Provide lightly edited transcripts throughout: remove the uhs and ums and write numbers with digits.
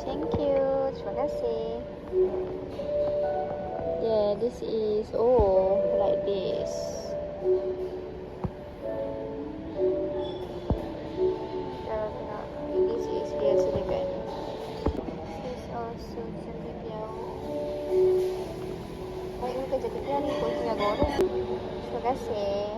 Thank you. Terima kasih. Yeah, this is like this. Kalau tengok this is biasa dekat. This is also cantik jauh. Baik ni kerja kita ni pun tengah goreng. Terima kasih.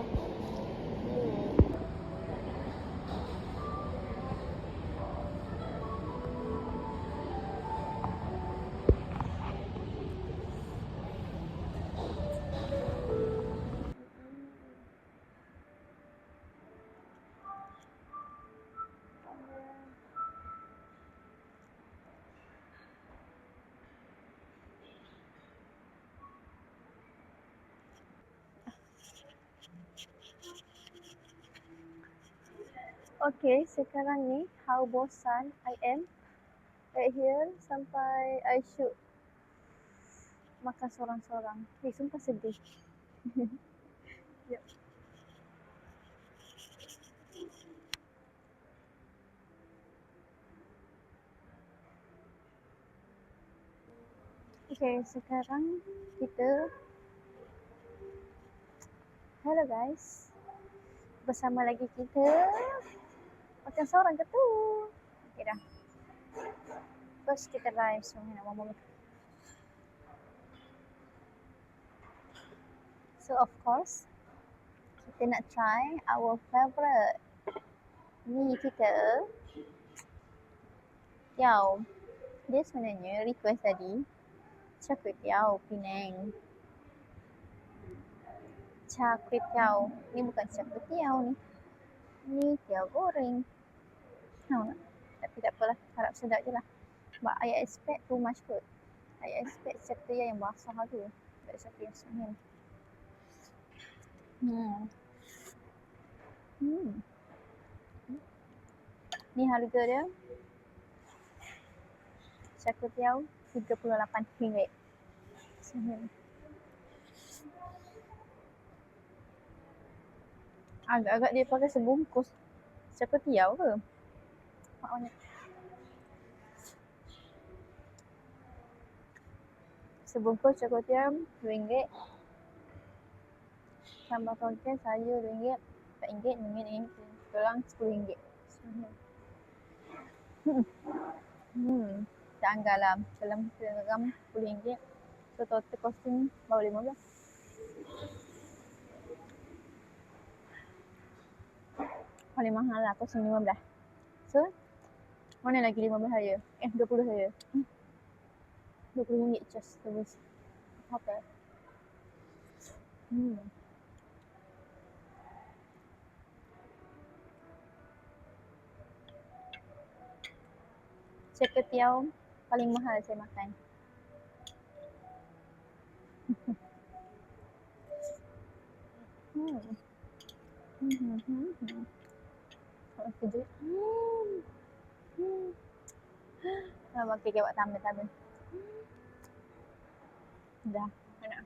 Okay, sekarang ni how bosan I am at here sampai I should makan sorang-sorang. Sumpah sedih. Yep. Okay, sekarang kita hello guys. Bersama lagi kita makan sorang ke tu? Okay dah. First kita live semua nak ngomong. So of course kita nak try our favorite ni kita Tiao. Dia sebenarnya request tadi Char Kway Teow Penang. Char Kway Teow. Ni bukan char kway teow ni. Ni teow goreng. Tahu tak? Tapi tak apalah, harap sedap je lah. Sebab I expect too much kot. I expect char kway teow yang basah tu. Tak ada char kway yang semua. Ni harga dia char kway teow RM38. Agak-agak dia pakai sebungkus char kway teow ke? Banyak. Sebungkus char kway teow RM2. Tambah konten sayur RM2, RM4, RM5, sekarang RM10. Tak anggar lah dalam kilogram RM10. So total costing baru RM15. Paling mahal lah, costing RM15. So mana lagi RM15 saja? RM20 saja. RM20 just terus hotel. Char kway teow paling mahal saya makan. Kejut. Okay, buat tambah. Dah, mana?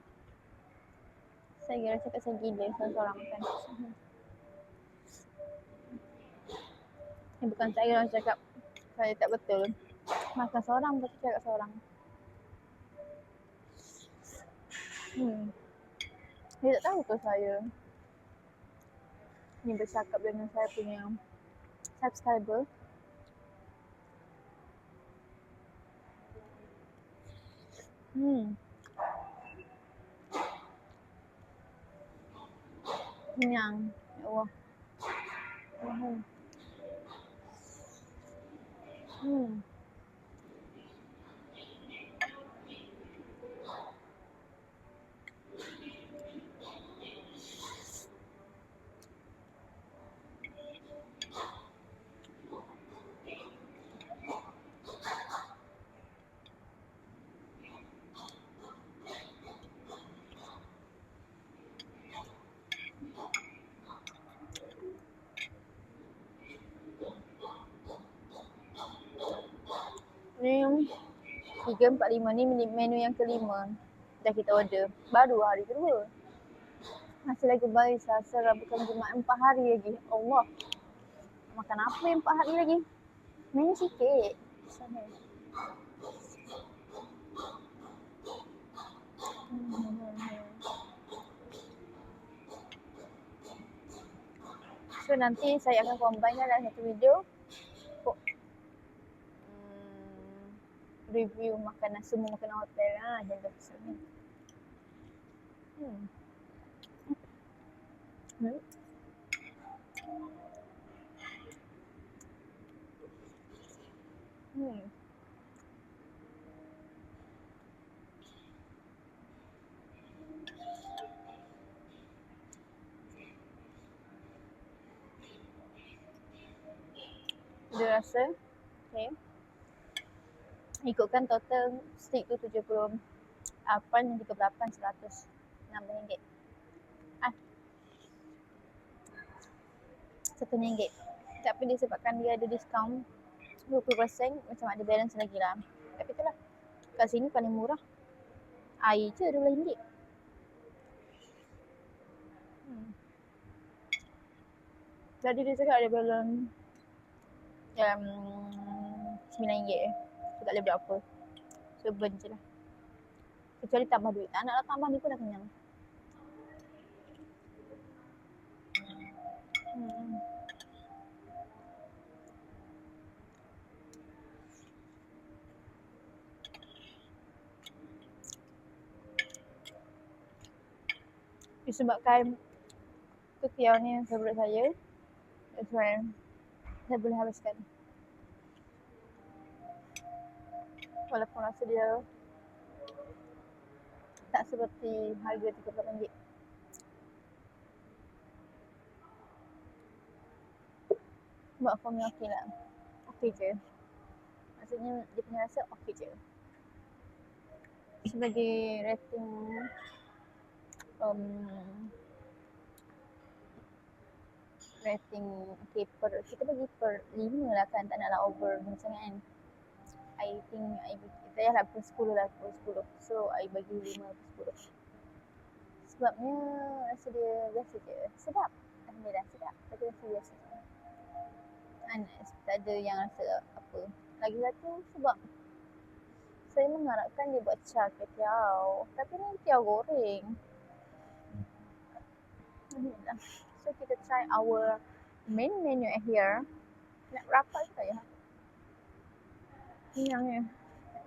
Saya kira cakap saya gila seorang makan. Ini bukan saya orang cakap saya tak betul. Makan seorang betul cakap seorang. Dia tak tahu ke saya ni bercakap dengan saya punya subscriber. Kenyang. Ya Allah. Ni 345 ni menu yang kelima dah kita order. Baru hari kedua. Masih lagi baik Selasa, Rabu, Khamis, Jumaat, 4 hari lagi. Allah. Makan apa yang 4 hari lagi? Menu sikit. So nanti saya akan combine dalam satu video review makanan, semua makanan hotel lah, jangan pesan ni. Dia rasa okay. Ikutkan total stick tu 78 dan 38 RM100. RM1. Tapi disebabkan dia ada diskaun 20%, macam ada balance lagi lah. Tapi itulah, kat sini paling murah air je RM12. Jadi dia cakap ada balance dalam RM9. So tak boleh buat apa. So burn je lah. Kecuali tambah duit. Tak nak lah tambah ni pun dah kenyang. Disebabkan ketiau ni favourite saya, that's why saya boleh habiskan. Walaupun rasa dia tak seperti harga RM38. But for me okey lah. Okey je. Maksudnya dia punya rasa okey je. Sebagai rating okay, kita bagi per 5 lah kan, tak naklah over macam kan. I think saya lah per 10 lah, per 10. So I bagi 5/10. Sebabnya rasa dia biasa je. Sedap. Alhamdulillah sedap. Tapi rasa biasa je. Tak ada yang rasa apa. Lagi satu sebab saya mengharapkan dia buat char ketiau. Tapi ni ketiau goreng. Alhamdulillah. So kita try our main menu here. Nak rapat ke tak ya? Kenyang ya.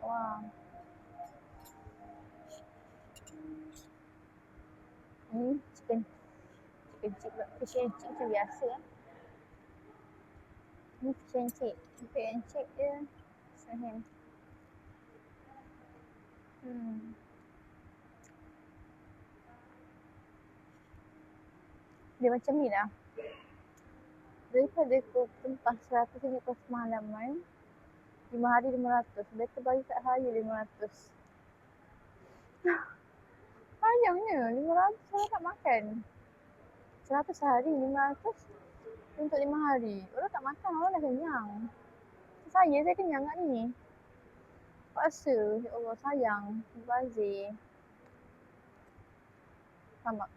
Wow. Chicken chip pula. Fish and chip macam biasa lah. Ni fish and chip. Fish and chip dia sahim. Dia macam ni lah. Daripada aku tempah 100 ringgit per semalaman, 5 hari 500. Better bagi kat saya 500. Sayangnya 500 orang tak makan. 100 sehari, 500 untuk 5 hari. Orang tak makan, orang dah kenyang. Saya kenyang kat ni. Paksa, ya Allah sayang. Bazir. Faham tak?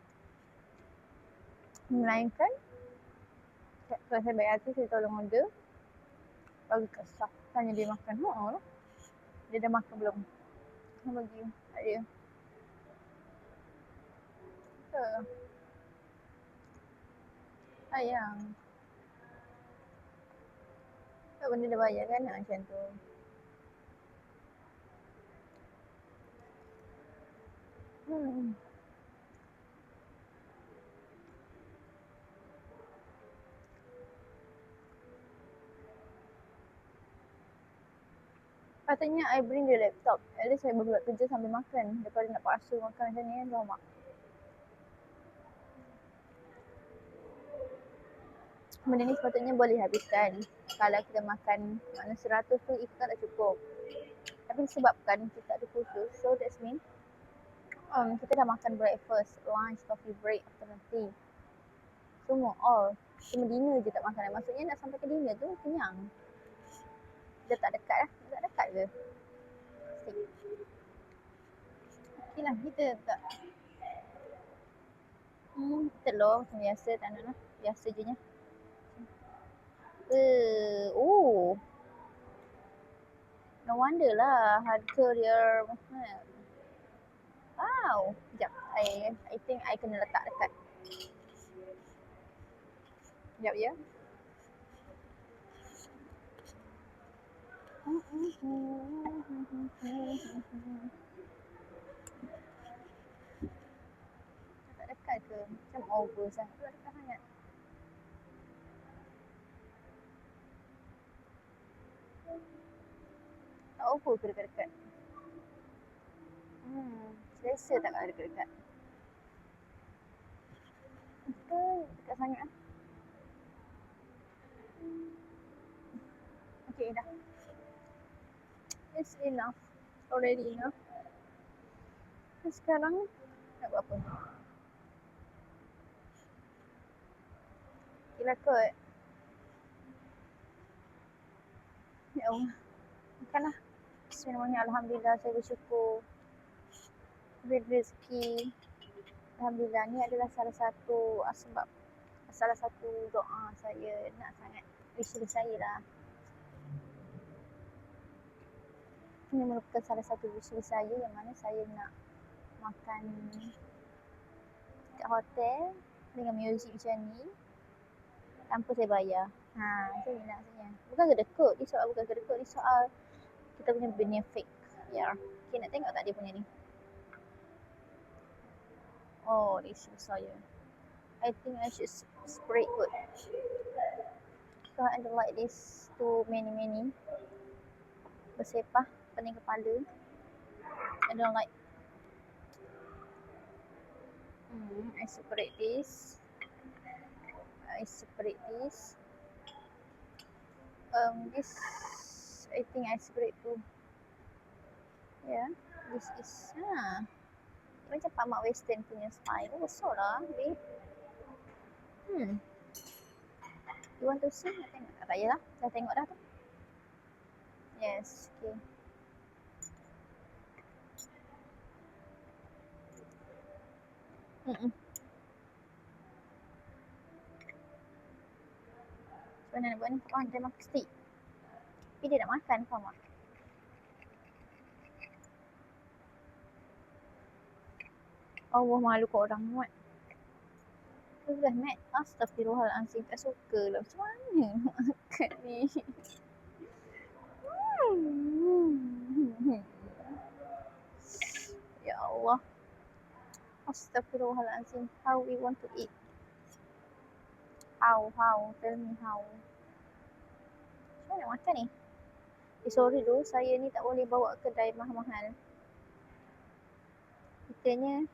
Melainkan kalau saya baik hati, saya tolong order, bagi kat staff, tanya dia makan. Lah. Dia dah makan belum? Saya bagi. Tak dia. Sayang. Tak benda dah bayar kan macam tu. Patutnya I bring the laptop. At least saya buat kerja sambil makan. Daripada nak paksa makan macam ni kan, lama. Benda ni sepatutnya boleh habiskan. Kalau kita makan mana 100 tu ikutkan tak cukup. Tapi disebabkan kita ada khusus, so that's mean kita dah makan breakfast, lunch, coffee break, afternoon tea. Semua all. Cuma dinner je tak makan. Maksudnya nak sampai ke dinner tu kenyang. Dah tak dekat lah. Tak dekat ke? Okey lah, kita tak telur macam biasa, tak nak lah. Biasa je nya. No wonder lah harga dia mahal. Wow. Sekejap. I think I kena letak dekat. Sekejap ya. Tak dekat ke? Macam over sangat. Tak dekat sangat. Tak over ke dekat-dekat? Selesa tak kalau dekat-dekat? Ke dekat sangat lah. Okay dah. It's enough. Already enough. Sekarang nak buat apa? Gila kot. Ya Allah. Makanlah. Bismillahirrahmanirrahim. Alhamdulillah saya bersyukur. Rezeki. Alhamdulillah ni adalah salah satu doa saya nak sangat wish saya lah. Ini merupakan salah satu wish saya yang mana saya nak makan kat hotel dengan muzik macam ni tanpa saya bayar. Macam ni lah maksudnya. Bukan kedekut, ni soal bukan kedekut, ni soal kita punya benefit. Ya. Okay, nak tengok tak dia punya ni? Oh, this is saya. I think I should spray kot. So I don't like this too many bersepah pening kepala. I don't like. I separate this. This I think I separate too. Yeah, this is macam Pak Mak Western punya style. Besar lah, babe. You want to see? Nak tengok? Tak payahlah, dah tengok dah tu. Yes, okay. Macam mana nak buat ni? Tak faham, dia makan stick. Tapi dia nak makan, faham tak? Allah malu kat orang muat. Sudah Mat, astagfirullahaladzim, tak suka lah. Macam mana nak makan ni? Ya Allah. Astagfirullahaladzim, how we want to eat? How? Tell me how. Macam mana nak makan ni? Sorry tu, saya ni tak boleh bawa kedai mahal-mahal. Kitanya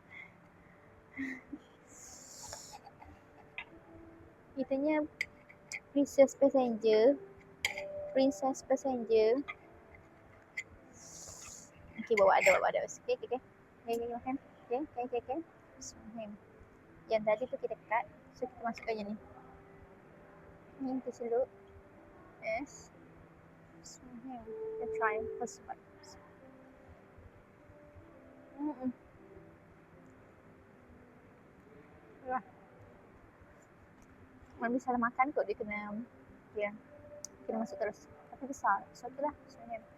princess passenger. Okay, bawa ada. Okay. Makan. Okay. Bismillahirrahmanirrahim. Yang tadi tu kita cut. So, kita masukkan yang ni. Ni kita celup. Yes. Bismillahirrahmanirrahim. Kita try first bite. Mami salah makan kot, dia kena masuk terus. Tapi besar. So, itulah. Bismillahirrahmanirrahim.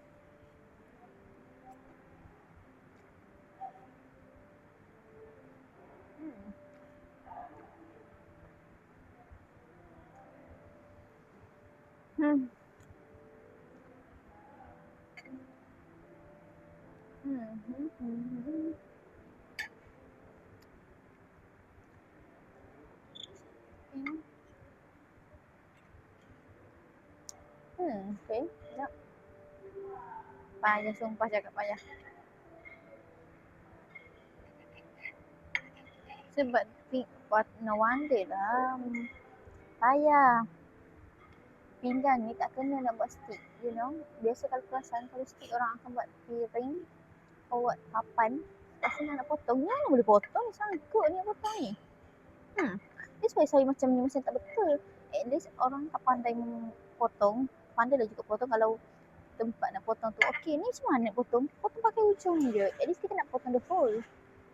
Okay, sekejap. Payah, sumpah cakap payah. Sebab no wonder lah. Payah. Pinggan ni tak kena nak buat stick, you know. Biasa kalau perasan, kalau stick orang akan buat piring atau buat papan. Tak senang nak potong. Ni mana boleh potong? Sangkut ni potong ni. That's why saya macam ni macam tak betul. At least orang tak pandai potong. Pandai lah juga potong kalau tempat nak potong tu. Okay, ni macam mana nak potong? Potong pakai ujung je. At least kita nak potong the whole.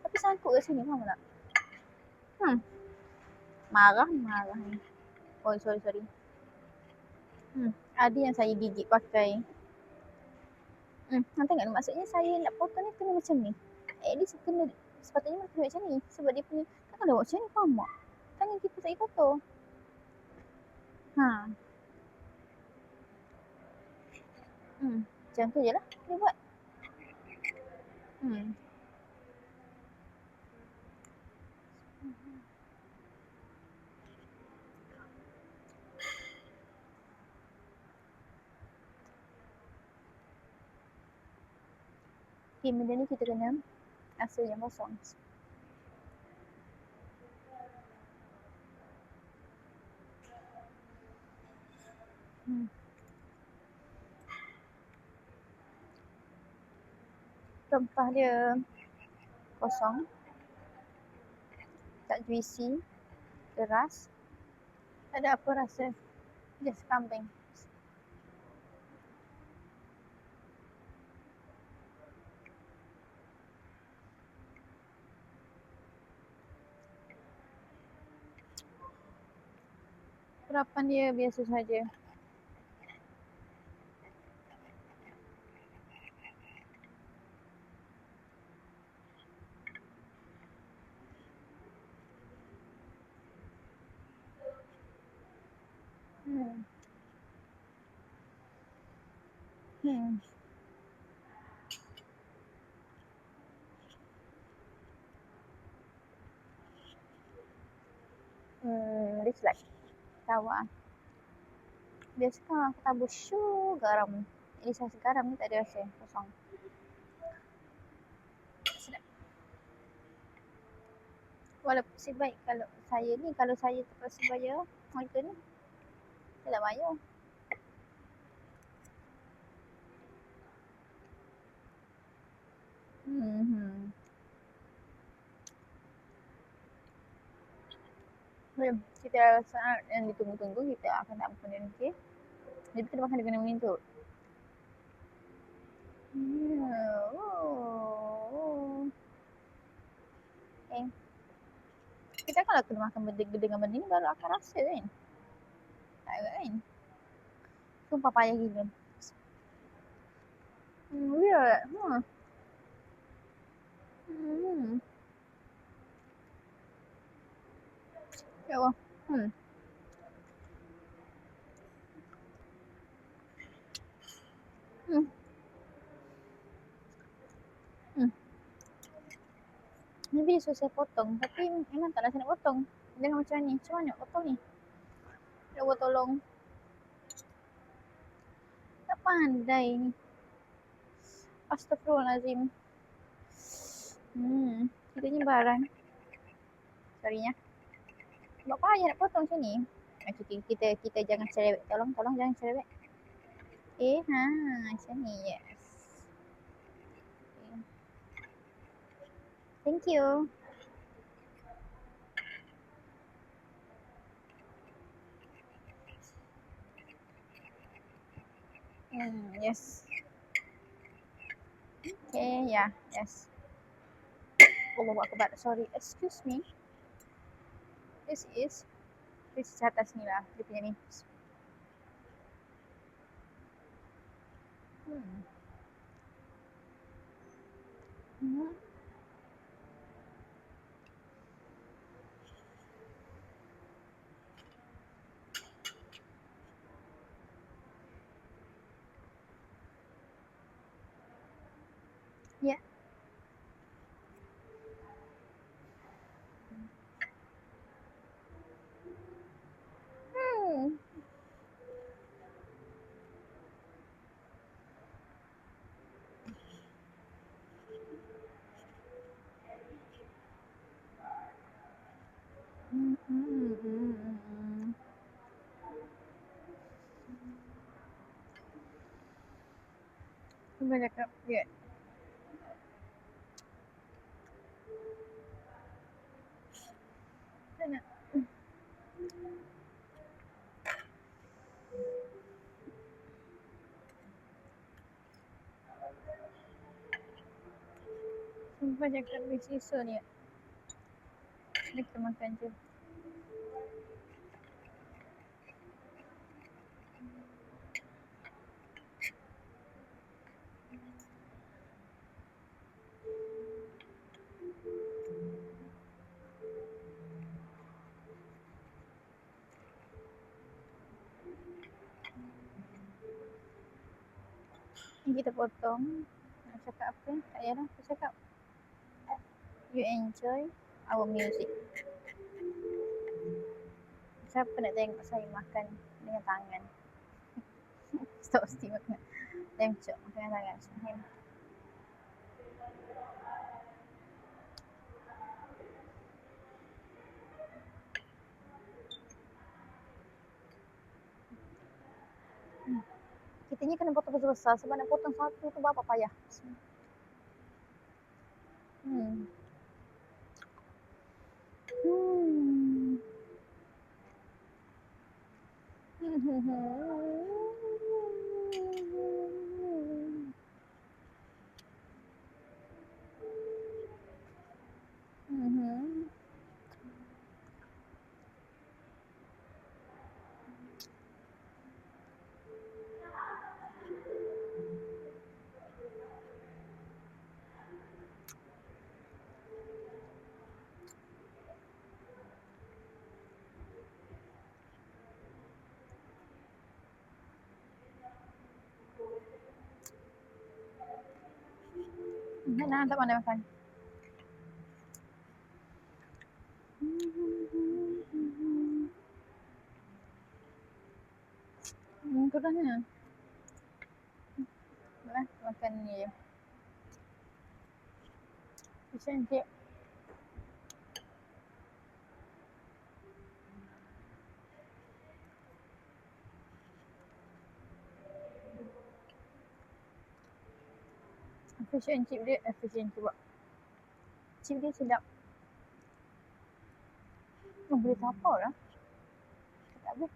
Tapi sangkut kat sini, faham tak? Marah ni. Oh, sorry. Ada yang saya gigit pakai Hang tengok ni, maksudnya saya nak potong ni kena macam ni. At least kena, sepatutnya kena macam ni. Sebab dia punya, kan kalau buat macam ni, faham tak? Tangan kita tak boleh kotor. Macam tu je lah dia buat. Okay, benda ni kita kena rasa yang kosong. Rempah dia kosong, tak juicy, keras, tak ada apa rasa, just kambing. Perapan dia biasa saja. Dislike. Tawa. Biasa kan aku tabur garam. Ini rasa garam ni tak ada rasa, kosong. Sedap. Walaupun sebaik kalau saya terpaksa bayar harga ni, saya tak bayar. Kita saat yang ditunggu-tunggu, kita akan nak makan dia, okey? Jadi kita makan dia kena mengintuk. Okay. Kita kalau kena makan dengan benda ni baru akan rasa kan? Tak kan? Sumpah payah gila. Weird. Ya Allah. Maybe dia suruh saya potong, tapi memang tak nak saya nak potong. Jangan macam ni. Macam mana nak potong ni? Ya Allah tolong. Tak pandai ni. Astaghfirullahalazim. Kita ni barang. Sorry ya. Sebab payah nak potong macam ni. Okay, kita jangan cerewet. Tolong jangan cerewet. Macam ni. Yes. Okay. Thank you. Yes. Okay, yeah, yes. Allahu Akbar. Sorry, excuse me. This is atas ni lah, dia punya ni. Ya. Cuba cakap, ya. Mana? Sumpah cakap besi so ni. Ni kita makan je. Ni kita potong. Nak cakap apa? Tak payahlah aku cakap. You enjoy our music. Siapa nak tengok saya makan dengan tangan? Stop mesti makan. Lemcok makan dengan tangan. Kita ni kena potong besar-besar sebab nak potong satu tu berapa payah. Hmm. Nak tak pandai makan. Tu dah ni. Makan ni je. Macam ni. Fish and chip dia, fish and chip. Chip dia sedap. Oh, boleh tapau lah. Tak boleh.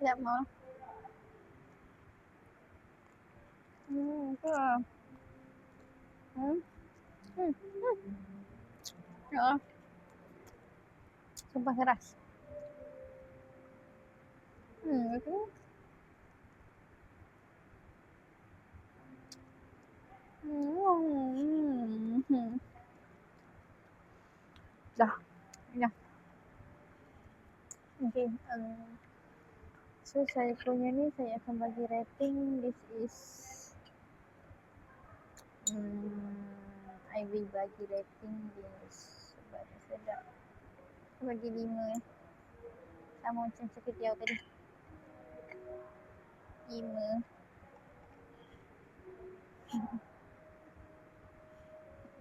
Sedap mau. Tu lah. Ya. Sumpah keras. Betul. Dah. Dah. Okay. So saya punya ni saya akan bagi rating. This is I will bagi rating this sebab sedap. Saya bagi 5 sama macam cakap tadi. 5.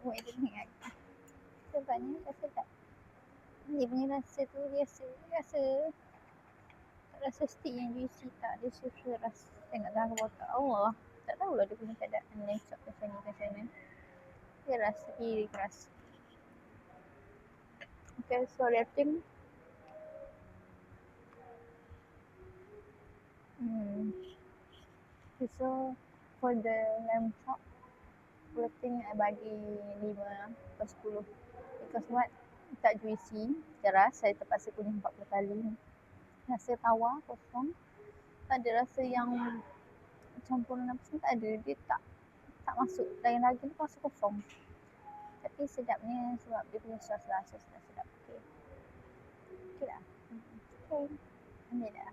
Buat dia ingat. Sebabnya tak sedap. Dia punya rasa tu biasa. Tak rasa stick yang juicy tak. Dia suka rasa tengok dalam botak. Allah. Tak tahulah dia punya keadaan lecok macam ni macam mana. Dia rasa kiri keras. Okay, so rating. Okay, so for the lamb chop, rating I bagi 5/10. Because what? Tak juicy, keras. Saya terpaksa kunyah 40 kali. Rasa tawar kosong. Tak ada rasa yang campuran apa semua, tak ada. Dia tak masuk. Daging-daging tu rasa kosong. Tapi sedapnya sebab dia punya sos rasa sedap. Okay lah. Okay. Ambil dah.